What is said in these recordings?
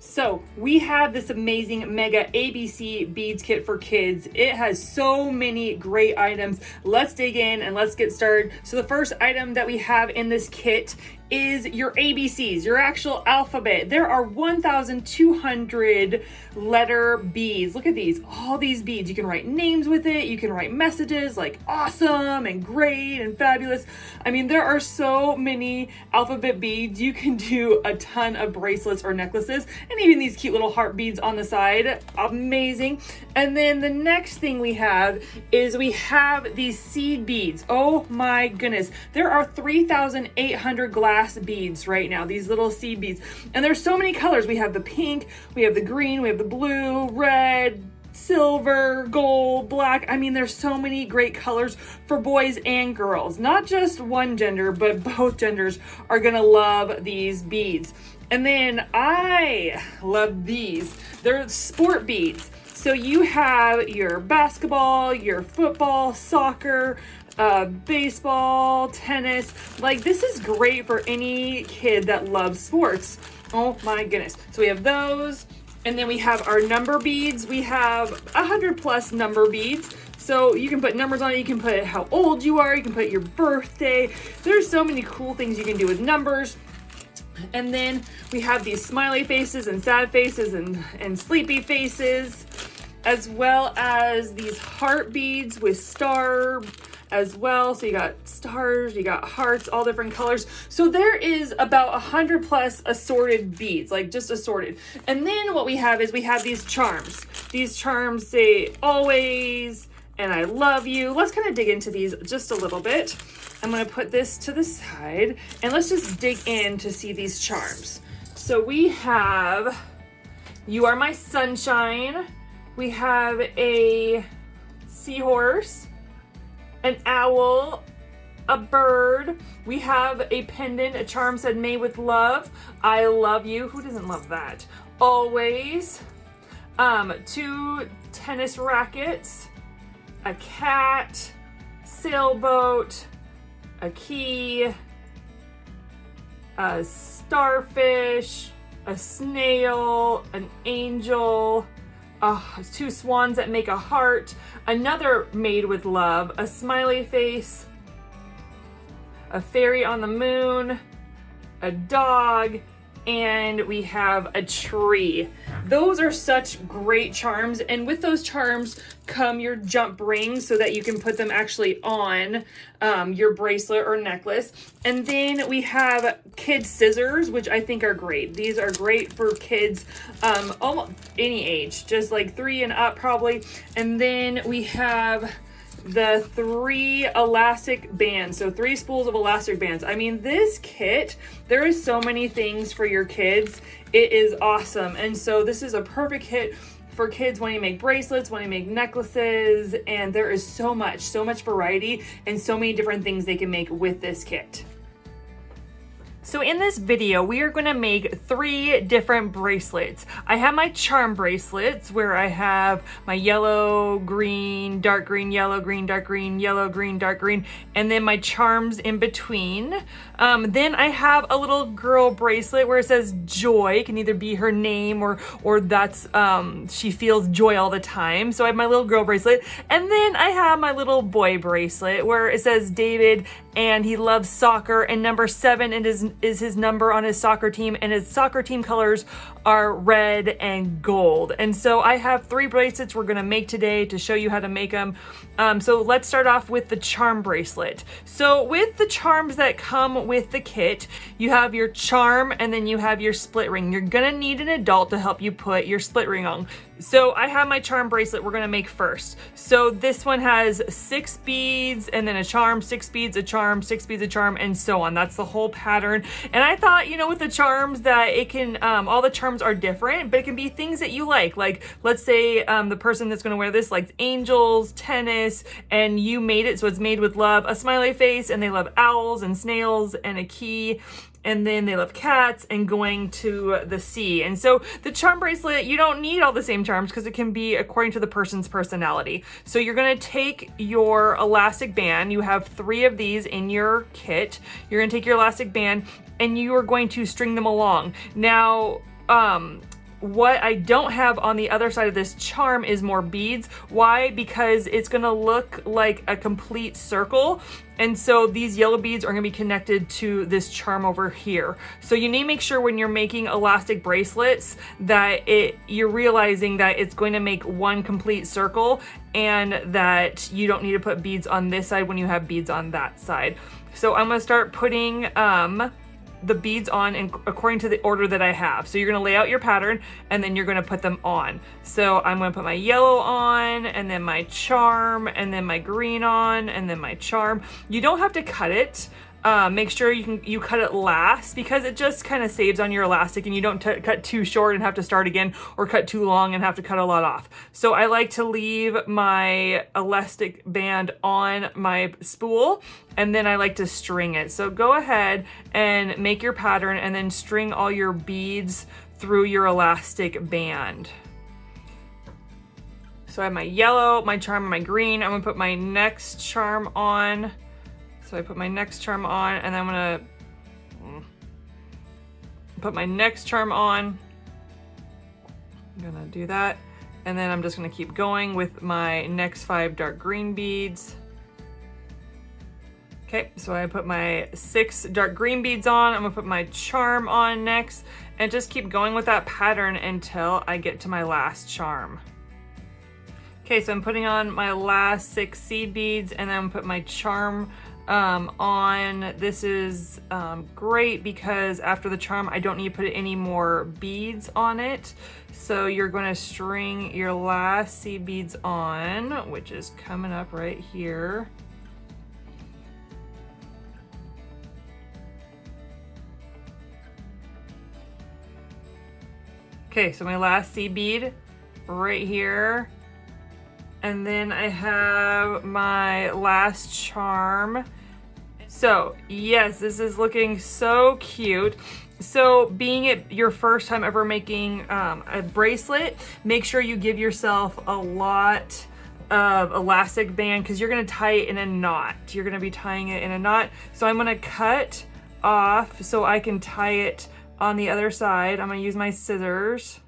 So we have this amazing mega ABC beads kit for kids. It has so many great items. Let's dig in and let's get started. So the first item that we have in this kit is your ABCs, your actual alphabet. There are 1,200 letter beads. Look at these, all these beads. You can write names with it. You can write messages like awesome and great and fabulous. I mean, there are so many alphabet beads. You can do a ton of bracelets or necklaces, and even these cute little heart beads on the side. Amazing. And then the next thing we have is we have these seed beads. Oh my goodness. There are 3,800 glass beads right now, these little seed beads. And there's so many colors. We have the pink, we have the green, we have the blue, red, silver, gold, black. I mean, there's so many great colors for boys and girls. Not just one gender, but both genders are gonna love these beads. And then I love these. They're sport beads. So you have your basketball, your football, soccer, baseball, tennis. Like, this is great for any kid that loves sports. Oh my goodness. So we have those, and then we have our number beads. We have 100 plus number beads. So you can put numbers on it. You can put how old you are. You can put your birthday. There's so many cool things you can do with numbers. And then we have these smiley faces and sad faces and sleepy faces, as well as these heart beads with star as well. So you got stars, you got hearts, all different colors. So there is about 100 plus assorted beads, like just assorted. And then what we have is we have these charms. These charms say always and I love you. Let's kind of dig into these just a little bit. I'm going to put this to the side and let's just dig in to see these charms. So we have You Are My Sunshine. We have a seahorse, an owl, a bird. We have a pendant, a charm said made with love. I love you. Who doesn't love that? Always. 2 tennis rackets, a cat, sailboat, a key, a starfish, a snail, an angel, 2 swans that make a heart, another made with love, a smiley face, a fairy on the moon, a dog, and we have a tree. Those are such great charms, and with those charms come your jump rings so that you can put them actually on your bracelet or necklace. And then we have kids scissors, which I think are great. These are great for kids almost any age, just like 3 and up probably. And then we have the 3 elastic bands, so 3 spools of elastic bands. I mean, this kit, there is so many things for your kids. It is awesome. And so this is a perfect kit for kids when you make bracelets, when you make necklaces, and there is so much variety and so many different things they can make with this kit. So in this video, we are going to make 3 different bracelets. I have my charm bracelets where I have my yellow, green, dark green, yellow, green, dark green, yellow, green, dark green, and then my charms in between. Then I have a little girl bracelet where it says joy. It can either be her name or that's she feels joy all the time. So I have my little girl bracelet. And then I have my little boy bracelet where it says David and he loves soccer, and number 7 is his number on his soccer team, and his soccer team colors are red and gold. And so I have 3 bracelets we're gonna make today to show you how to make them. So let's start off with the charm bracelet. So with the charms that come with the kit, you have your charm and then you have your split ring. You're gonna need an adult to help you put your split ring on. So I have my charm bracelet we're gonna make first. So this one has 6 beads and then a charm, 6 beads, a charm, 6 beads, a charm, and so on. That's the whole pattern. And I thought, you know, with the charms that it can, all the charms are different, but it can be things that you like. Like, let's say the person that's gonna wear this likes angels, tennis, and you made it, so it's made with love, a smiley face, and they love owls and snails and a key. And then they love cats and going to the sea. And so the charm bracelet, you don't need all the same charms because it can be according to the person's personality. So you're gonna take your elastic band. You have 3 of these in your kit. You're gonna take your elastic band and you are going to string them along. Now, what I don't have on the other side of this charm is more beads. Why? Because it's gonna look like a complete circle. And so these yellow beads are gonna be connected to this charm over here. So you need to make sure when you're making elastic bracelets that you're realizing that it's going to make one complete circle and that you don't need to put beads on this side when you have beads on that side. So I'm gonna start putting the beads on according to the order that I have. So you're gonna lay out your pattern and then you're gonna put them on. So I'm gonna put my yellow on and then my charm and then my green on and then my charm. You don't have to cut it. Make sure you cut it last because it just kind of saves on your elastic and you don't cut too short and have to start again or cut too long and have to cut a lot off. So I like to leave my elastic band on my spool and then I like to string it. So go ahead and make your pattern and then string all your beads through your elastic band. So I have my yellow, my charm, and my green. I'm gonna put my next charm on. So I put my next charm on and then I'm gonna put my next charm on. I'm gonna do that. And then I'm just gonna keep going with my next 5 dark green beads. Okay, so I put my 6 dark green beads on. I'm gonna put my charm on next and just keep going with that pattern until I get to my last charm. Okay, so I'm putting on my last 6 seed beads and then I'm put my charm on. This is great because after the charm I don't need to put any more beads on it. So you're going to string your last seed beads on, which is coming up right here. Okay, so my last seed bead right here. And then I have my last charm. So yes, this is looking so cute. So being it your first time ever making a bracelet, make sure you give yourself a lot of elastic band because you're gonna tie it in a knot. You're gonna be tying it in a knot. So I'm gonna cut off so I can tie it on the other side. I'm gonna use my scissors.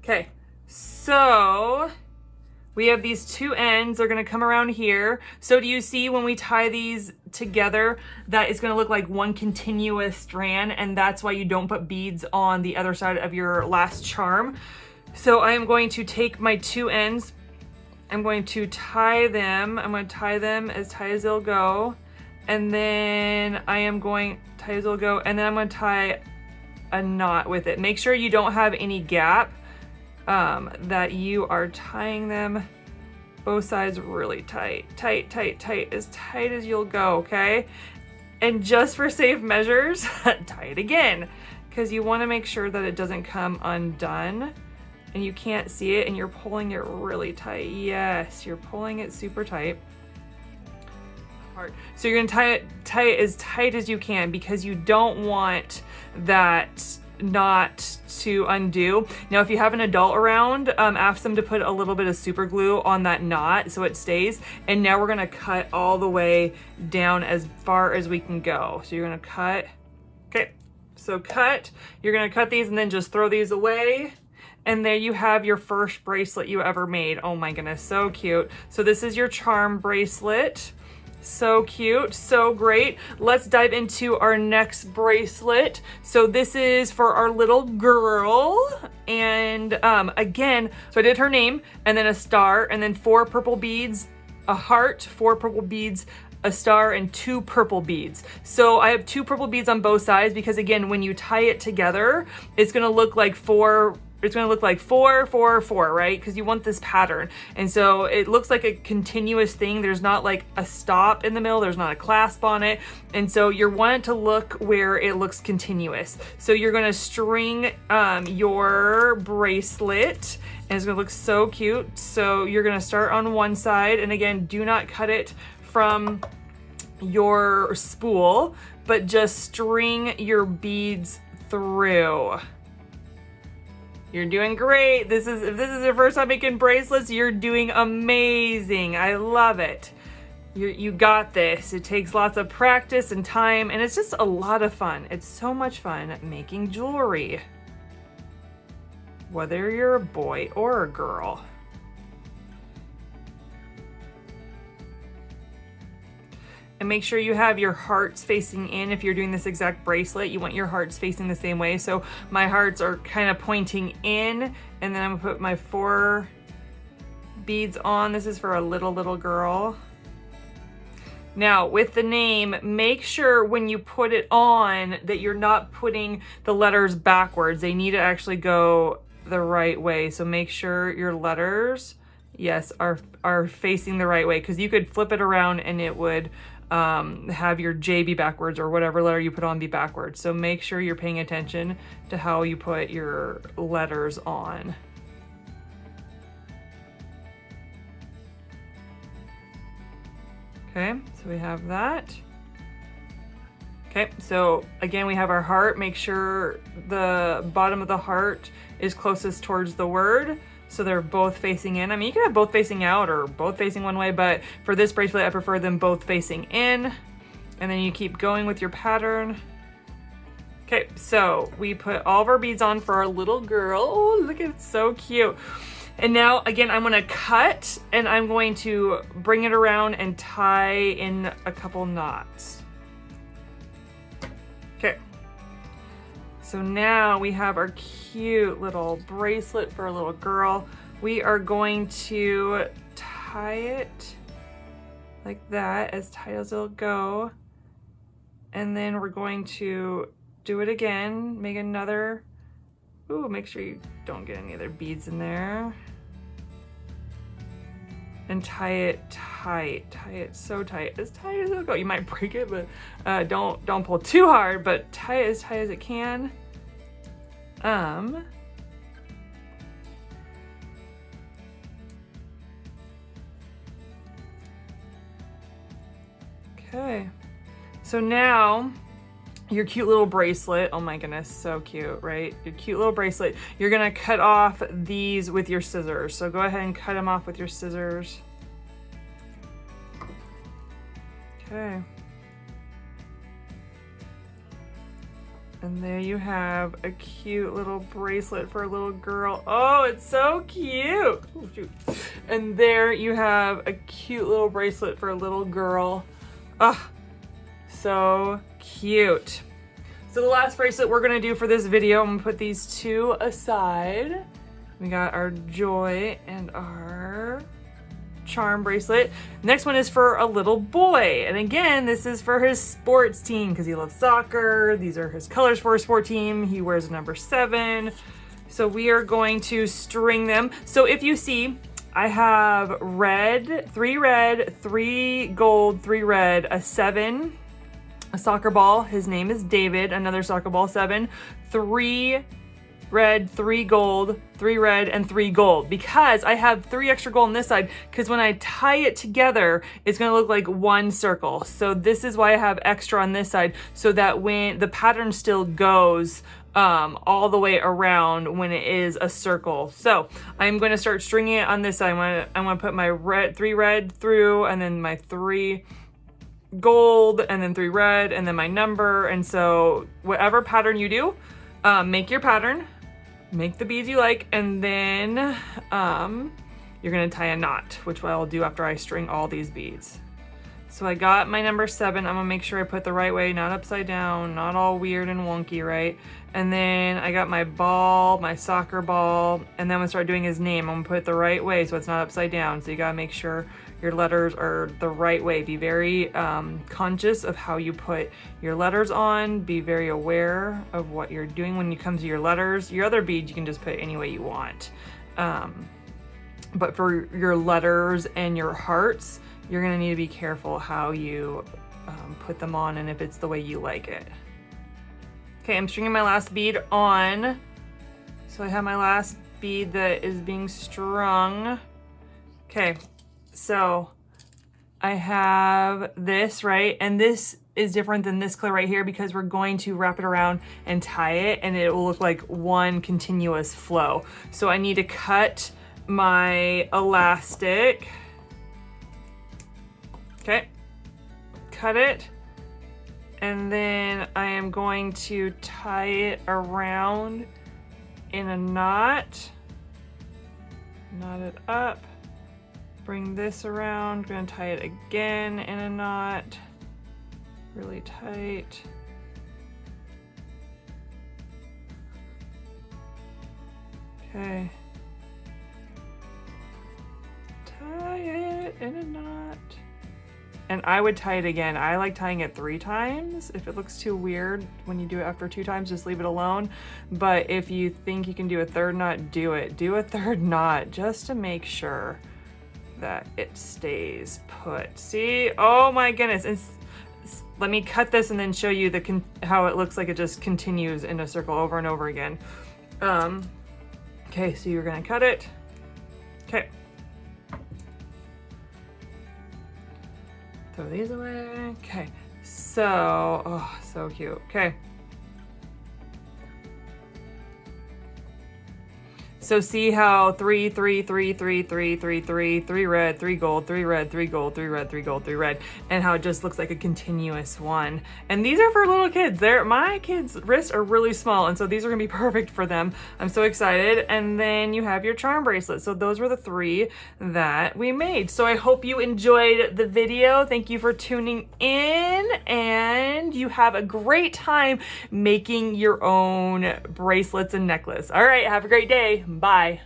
Okay, so we have these 2 ends. They're gonna come around here. So do you see when we tie these together that it's gonna look like one continuous strand, and that's why you don't put beads on the other side of your last charm. So I am going to take my 2 ends. I'm going to tie them. I'm gonna tie them as tight as they'll go. And then I am going tie as they'll go. And then I'm gonna tie a knot with it. Make sure you don't have any gap. That you are tying them both sides really tight, tight, tight, tight, as tight as you'll go, okay? And just for safe measures, tie it again, because you want to make sure that it doesn't come undone and you can't see it and you're pulling it really tight. Yes, you're pulling it super tight. So you're gonna tie it as tight as you can because you don't want that knot to undo. Now if you have an adult around, ask them to put a little bit of super glue on that knot so it stays. And now we're gonna cut all the way down as far as we can go. So you're gonna cut, okay, so cut, you're gonna cut these and then just throw these away. And there you have your first bracelet you ever made. Oh my goodness, so cute. So this is your charm bracelet. So cute, so great. Let's dive into our next bracelet. So this is for our little girl. And again, so I did her name and then a star and then 4 purple beads, a heart, 4 purple beads, a star, and 2 purple beads. So I have 2 purple beads on both sides because again, when you tie it together, it's gonna look like 4, it's gonna look like 4, 4, 4, right? Because you want this pattern. And so it looks like a continuous thing. There's not like a stop in the middle. There's not a clasp on it. And so you want it to look where it looks continuous. So you're gonna string your bracelet and it's gonna look so cute. So you're gonna start on one side. And again, do not cut it from your spool, but just string your beads through. You're doing great. If this is your first time making bracelets, you're doing amazing. I love it. You got this. It takes lots of practice and time, and it's just a lot of fun. It's so much fun making jewelry. whether you're a boy or a girl. And make sure you have your hearts facing in. If you're doing this exact bracelet, you want your hearts facing the same way. So my hearts are kind of pointing in, and then I'm gonna put my 4 beads on. This is for a little girl. Now with the name, make sure when you put it on that you're not putting the letters backwards. They need to actually go the right way. So make sure your letters, yes, are facing the right way, because you could flip it around and it would have your J be backwards, or whatever letter you put on be backwards. So make sure you're paying attention to how you put your letters on. Okay, so we have that. Okay, so again, we have our heart. Make sure the bottom of the heart is closest towards the word, so they're both facing in. I mean, you can have both facing out or both facing one way, but for this bracelet, I prefer them both facing in. And then you keep going with your pattern. Okay, so we put all of our beads on for our little girl. Oh, look, it's so cute. And now, again, I'm gonna cut, and I'm going to bring it around and tie in a couple knots. Okay. So now we have our cute little bracelet for a little girl. We are going to tie it like that, as tight as it'll go. And then we're going to do it again, make another, ooh, make sure you don't get any other beads in there. And tie it tight, tie it so tight as it'll go. You might break it, but don't pull too hard, but tie it as tight as it can. Okay, so now your cute little bracelet, oh my goodness, so cute, right? Your cute little bracelet, you're gonna cut off these with your scissors. So go ahead and cut them off with your scissors. Okay. And there you have a cute little bracelet for a little girl. Oh, it's so cute. Oh, shoot. And there you have a cute little bracelet for a little girl. Ah, so cute. So the last bracelet we're gonna do for this video, I'm gonna put these 2 aside. We got our joy and our charm bracelet. Next one is for a little boy. And again, this is for his sports team because he loves soccer. These are his colors for his sport team. He wears number 7. So we are going to string them. So if you see, I have red, 3 gold, 3 red, a 7, a soccer ball. His name is David, another soccer ball, 7, 3 red, 3 gold, 3 red, and 3 gold, because I have 3 extra gold on this side, because when I tie it together, it's gonna look like one circle. So this is why I have extra on this side, so that when the pattern still goes all the way around when it is a circle. So I'm going to start stringing it on this side. I'm going to put my 3 red through, and then my 3 gold, and then 3 red, and then my number. And so whatever pattern you do, make your pattern, make the beads you like, and then you're going to tie a knot, which I'll do after I string all these beads. So I got my number 7. I'm gonna make sure I put the right way, not upside down, not all weird and wonky, right? And then I got my ball, my soccer ball, and then I'm gonna start doing his name. I'm gonna put it the right way so it's not upside down. So you gotta make sure your letters are the right way. Be very conscious of how you put your letters on. Be very aware of what you're doing when you come to your letters. Your other beads you can just put any way you want. But for your letters and your hearts, you're gonna need to be careful how you put them on and if it's the way you like it. Okay, I'm stringing my last bead on. So I have my last bead that is being strung. Okay, so I have this, right? And this is different than this clip right here because we're going to wrap it around and tie it, and it will look like one continuous flow. So I need to cut my elastic. Okay, cut it, and then I am going to tie it around in a knot, knot it up, bring this around, gonna tie it again in a knot, really tight. Okay. Tie it in a knot. And I would tie it again. I like tying it 3 times. If it looks too weird when you do it after 2 times, just leave it alone. But if you think you can do a 3rd knot, do it. Do a 3rd knot just to make sure that it stays put. See? Oh my goodness. Let me cut this and then show you how it looks like it just continues in a circle over and over again. Okay, so you're gonna cut it. Okay. Throw these away. Okay, so, oh, so cute. Okay. So see how 3, 3, 3, 3, 3, 3, 3, 3 red, 3 gold, 3 red, 3 gold, 3 red, 3 gold, 3 red, and how it just looks like a continuous one. And these are for little kids. My kids' wrists are really small, and so these are gonna be perfect for them. I'm so excited. And then you have your charm bracelet. So those were the 3 that we made. So I hope you enjoyed the video. Thank you for tuning in, and you have a great time making your own bracelets and necklace. All right, have a great day. Bye.